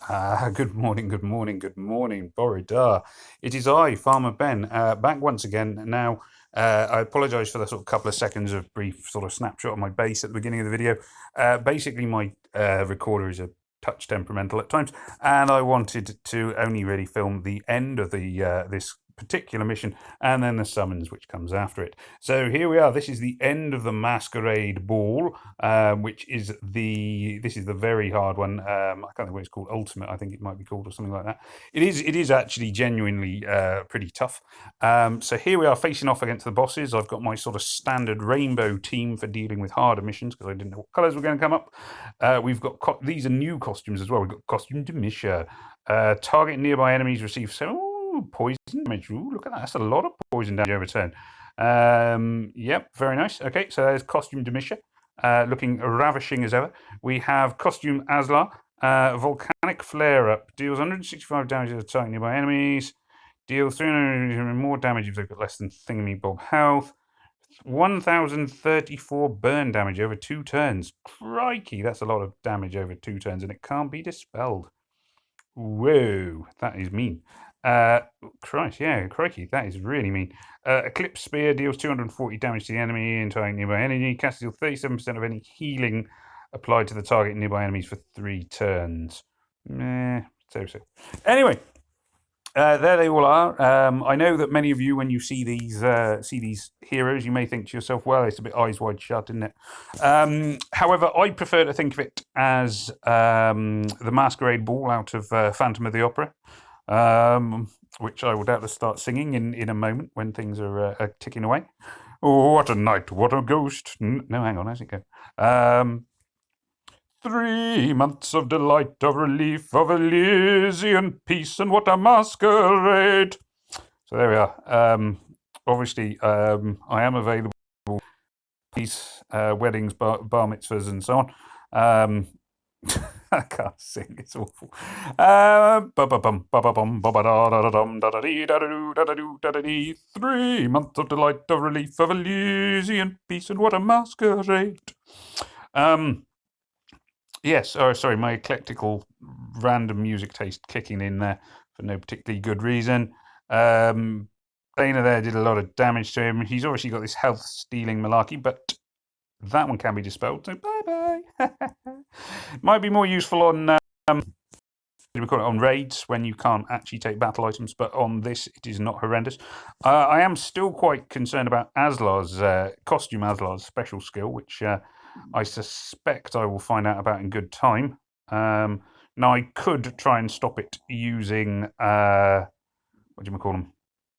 Good morning, good morning, good morning, Borida. It is I, Farmer Ben, back once again. Now, I apologise for the sort of couple of seconds of brief sort of snapshot of my base at the beginning of the video. Basically, my recorder is a touch temperamental at times, and I wanted to only really film the end of the this particular mission and then the summons which comes after it. So here we are. This is the end of the Masquerade Ball, which is this is the very hard one. I can't think what it's called. Ultimate, I think it might be called, or something like that. It is actually genuinely pretty tough. So here we are facing off against the bosses. I've got my sort of standard rainbow team for dealing with harder missions because I didn't know what colours were going to come up. We've got these are new costumes as well. We've got costume Demisha. Target nearby enemies receive poison damage. Ooh, look at that. That's a lot of poison damage over turn. Yep, very nice. Okay, so there's costume Demisha, looking ravishing as ever. We have costume Aslar. Volcanic flare up deals 165 damage to the target nearby enemies. Deals 300 more damage if they've got less than thingamy-bob health. 1034 burn damage over 2 turns. Crikey, that's a lot of damage over 2 turns, and it can't be dispelled. Whoa, that is mean. Christ, yeah, crikey, that is really mean. Eclipse Spear deals 240 damage to the enemy and target nearby enemy. Casts deal 37% of any healing applied to the target nearby enemies for 3 turns. Meh, so. Anyway, there they all are. I know that many of you, when you see these heroes, you may think to yourself, "Well, it's a bit eyes wide shut, isn't it?" However, I prefer to think of it as the Masquerade Ball out of Phantom of the Opera, which I will doubtless start singing in a moment when things are ticking away. Oh, what a night! What a ghost! No, hang on, how's it go? 3 months of delight, of relief, of Elysian peace, and what a masquerade! So there we are. Obviously, I am available for peace, weddings, bar mitzvahs, and so on. I can't sing; it's awful. 3 months of delight, of relief, of Elysian peace, and what a masquerade! Yes, sorry, my eclectical random music taste kicking in there for no particularly good reason. Dana there did a lot of damage to him. He's obviously got this health stealing malarkey, but that one can be dispelled, so bye bye. Might be more useful on we call it on raids when you can't actually take battle items, but on this it is not horrendous. I am still quite concerned about Aslar's costume Aslar's special skill, which I suspect I will find out about in good time. Now I could try and stop it using what do you call them?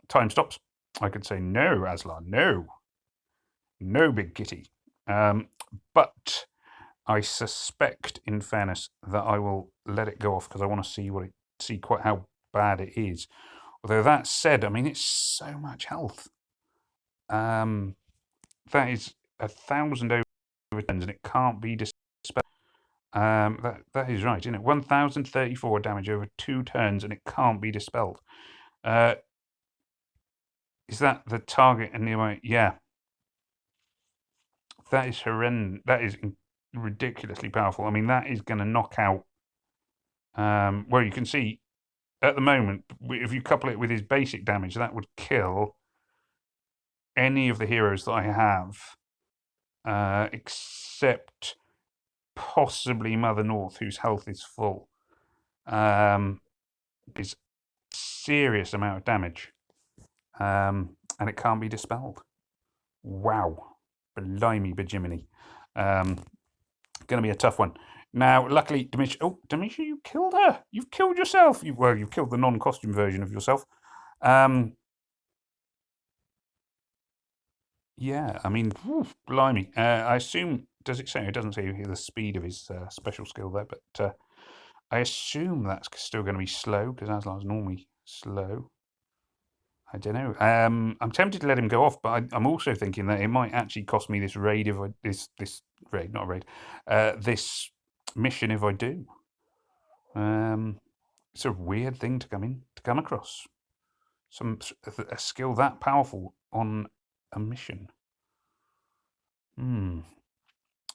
Time stops. I could say no, Aslar, no, big kitty. But I suspect, in fairness, that I will let it go off because I want to see quite how bad it is. Although that said, I mean it's so much health. That is 1,000 over turns, and it can't be dispelled. That is right, isn't it? 1,034 damage over 2 turns, and it can't be dispelled. Is that the target and nearby? Yeah. That is horrendous. That is ridiculously powerful. I mean, that is going to knock out. Well, you can see at the moment, if you couple it with his basic damage, that would kill any of the heroes that I have, except possibly Mother North, whose health is full. Is serious amount of damage, and it can't be dispelled. Wow, blimey, bejiminy. Going to be a tough one. Now, luckily, Demisha. Oh, Demisha, you killed her. You've killed yourself. You've killed the non-costume version of yourself. Yeah, I mean, blimey. I assume. Does it say? It doesn't say the speed of his special skill there, but I assume that's still going to be slow because Aslar's normally slow. I don't know. I'm tempted to let him go off, but I'm also thinking that it might actually cost me this raid if I this raid, not a raid, this mission if I do. It's a weird thing to come across. A skill that powerful on a mission.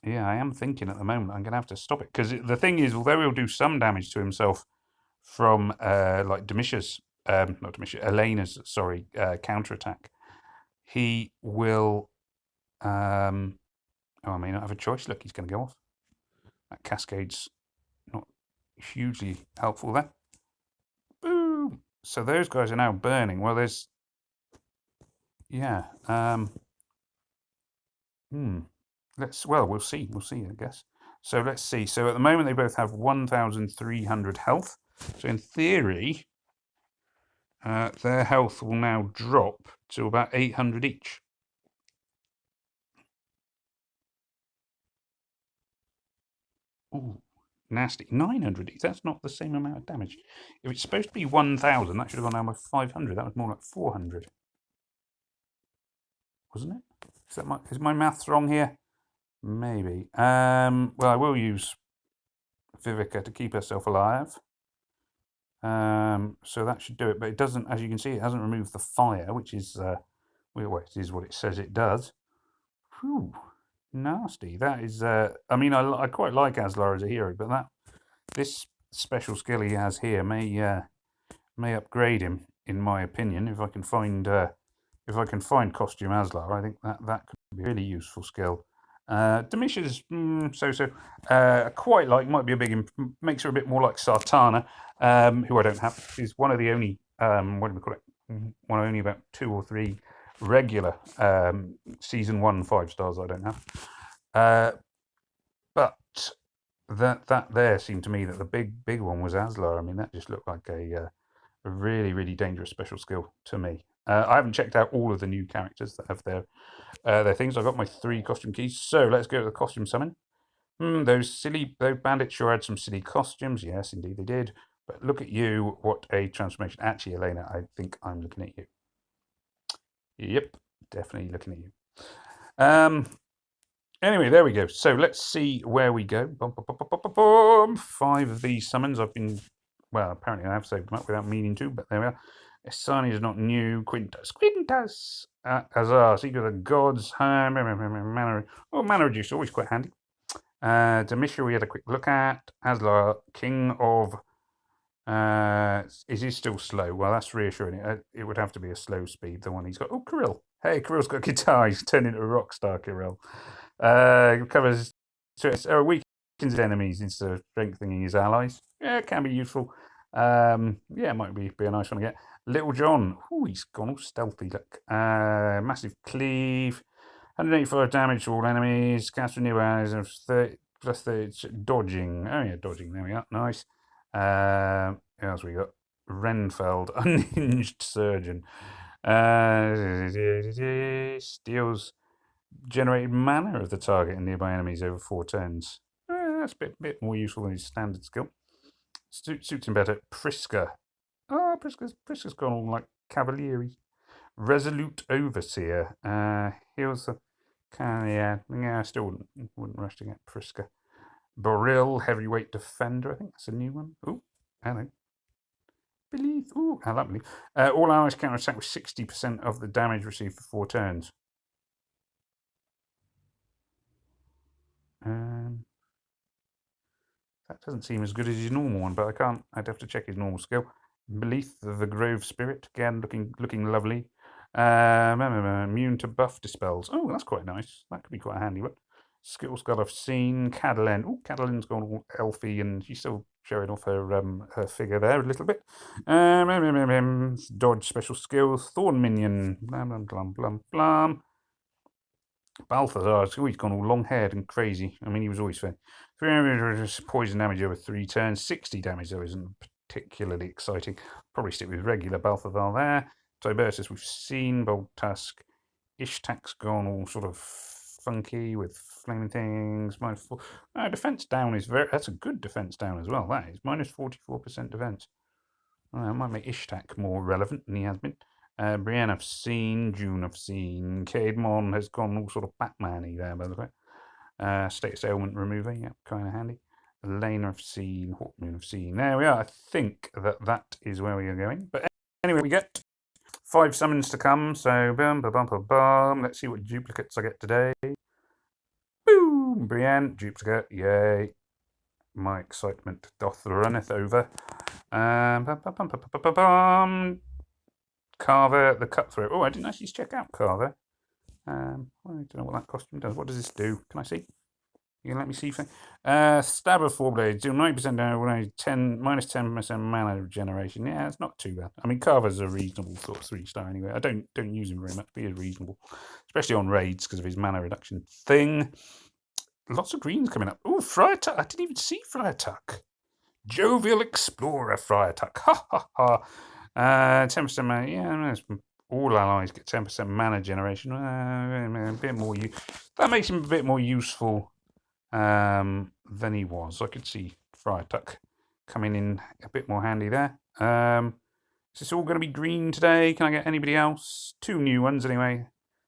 Yeah, I am thinking at the moment I'm going to have to stop it because the thing is, although he'll do some damage to himself from like Domitia's, not Domitia, Elena's, sorry, counterattack, he will. Oh, I may not have a choice. Look, he's going to go off. That cascade's not hugely helpful there. Boom! So those guys are now burning. Well, there's. Yeah. Well, we'll see. We'll see, I guess. So let's see. So at the moment, they both have 1,300 health. So in theory, their health will now drop to about 800 each. Ooh, nasty. 900 each. That's not the same amount of damage. If it's supposed to be 1,000, that should have gone down by 500. That was more like 400. Wasn't it? Is my maths wrong here? Maybe. Well, I will use Vivica to keep herself alive. So that should do it, but it doesn't, as you can see, it hasn't removed the fire, which is, well, it is what it says it does. Whew, nasty. That is, I mean, I quite like Aslar as a hero, but this special skill he has here may upgrade him, in my opinion. If I can find costume Aslar, I think that could be a really useful skill. Domitia's so-so. Quite like, might be a big, makes her a bit more like Sartana, who I don't have. She's one of the only, what do we call it? One of only about 2 or 3 regular season 1 5 stars I don't have. But that there seemed to me that the big one was Aslar. I mean, that just looked like a really, really dangerous special skill to me. I haven't checked out all of the new characters that have their things. I've got my 3 costume keys, so let's go to the costume summon. Those bandits sure had some silly costumes. Yes, indeed they did. But look at you, what a transformation. Actually, Elena, I think I'm looking at you. Yep, definitely looking at you. Anyway, there we go. So let's see where we go. 5 of these summons I've been, well, apparently I have saved them up without meaning to, but there we are. Esani is not new. Quintus. Azar, Secret of the Gods. Mana. Oh, Mana Reduce, always quite handy. Domitia we had a quick look at. Aslar, King of... is he still slow? Well, that's reassuring. It would have to be a slow speed, the one he's got. Oh, Kirill. Hey, Kirill's got a guitar. He's turned into a rock star, Kirill. Covers... weakens enemies instead of strengthening his allies. Yeah, it can be useful. Yeah, it might be a nice one to get. Little John. Ooh, he's gone all stealthy, look. Massive Cleave. 185 damage to all enemies. Cast new allies of 30, plus 30. Dodging. Oh, yeah, dodging. There we are. Nice. Who else we got? Renfeld. Unhinged Surgeon. Steals generated mana of the target and nearby enemies over 4 turns. That's a bit more useful than his standard skill. Suits him better. Priska. Oh, Priska's gone all like Cavalieri. Resolute Overseer. Heals the... Yeah, I still wouldn't rush to get Priska. Boril, Heavyweight Defender. I think that's a new one. Oh, hello. Believe. Oh, I like believe. All allies counter attack with 60% of the damage received for 4 turns. That doesn't seem as good as his normal one, but I'd have to check his normal skill. Belief of the Grove Spirit, again looking lovely. Immune to buff dispels. Oh, that's quite nice. That could be quite a handy one. Skill Scott I've seen. Cadalen. Oh, Cadalen's gone all elfy and she's still showing off her figure there a little bit. Dodge special skills. Thorn minion. Blam blam blam blam blam. Balthazar, he's gone all long-haired and crazy. I mean, he was always fair. 300 poison damage over 3 turns. 60 damage, though, isn't particularly exciting. Probably stick with regular Balthazar there. Tibertus, we've seen. Bold Tusk. Ishtak's gone all sort of funky with flaming things. -4. Defense down is that's a good defense down as well. That is -44% defense. That might make Ishtak more relevant than he has been. Brienne I've seen, June I've seen, Caedmon has gone all sort of Batman-y there, by the way. Status ailment remover, yeah, kind of handy. Elena I've seen, Hawkmoon I've seen. There we are. I think that is where we are going. But anyway, we get 5 summons to come, so bum. Let's see what duplicates I get today. Boom! Brienne, duplicate, yay. My excitement doth runneth over. Carver, the cutthroat. Oh, I didn't actually check out Carver. I don't know what that costume does. What does this do? Can I see? You can let me see. Stabber four blades, do 90% damage, 10% mana regeneration. Yeah, it's not too bad. I mean, Carver's a reasonable sort of 3-star anyway. I don't use him very much, but he is reasonable, especially on raids because of his mana reduction thing. Lots of greens coming up. Oh, Friar Tuck. I didn't even see Friar Tuck. Jovial Explorer Friar Tuck. Ha ha ha. 10% mana. Yeah, all allies get 10% mana generation. A bit more. That makes him a bit more useful than he was. I could see Friar Tuck coming in a bit more handy there. Is this all going to be green today? Can I get anybody else? 2 new ones anyway.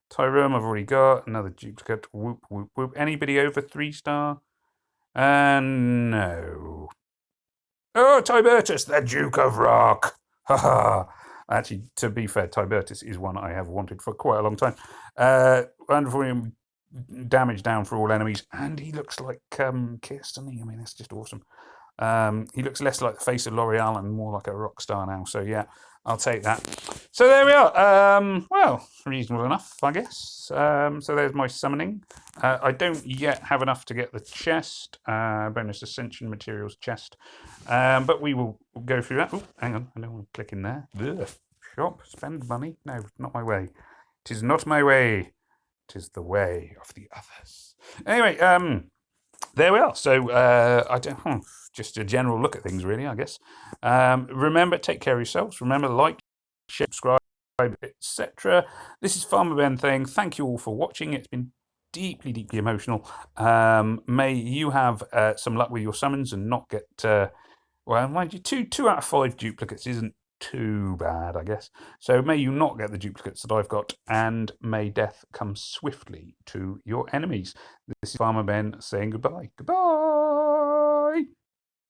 Tyrone I've already got. Another duplicate. Whoop, whoop, whoop. Anybody over 3-star? No. Oh, Tibertus, the Duke of Rock. Ha ha. Actually, to be fair, Tibertus is one I have wanted for quite a long time. Wonderful damage down for all enemies, and he looks like Kiss, doesn't he? I mean, that's just awesome. He looks less like the face of L'Oreal and more like a rock star now. So yeah, I'll take that. So there we are. Well, reasonable enough, I guess. So there's my summoning. I don't yet have enough to get the chest, bonus ascension materials chest, but we will go through that. Oh, hang on, I don't want to click in there. Ugh. Shop, spend money. No, not my way. 'Tis not my way. 'Tis the way of the others. Anyway, there we are. So I don't. Just a general look at things, really, I guess. Remember, take care of yourselves. Remember, like, share, subscribe, etc. This is Farmer Ben saying thank you all for watching. It's been deeply, deeply emotional. May you have some luck with your summons and not get, well, mind you, 2 out of 5 duplicates isn't too bad, I guess. So may you not get the duplicates that I've got, and may death come swiftly to your enemies. This is Farmer Ben saying goodbye. Goodbye.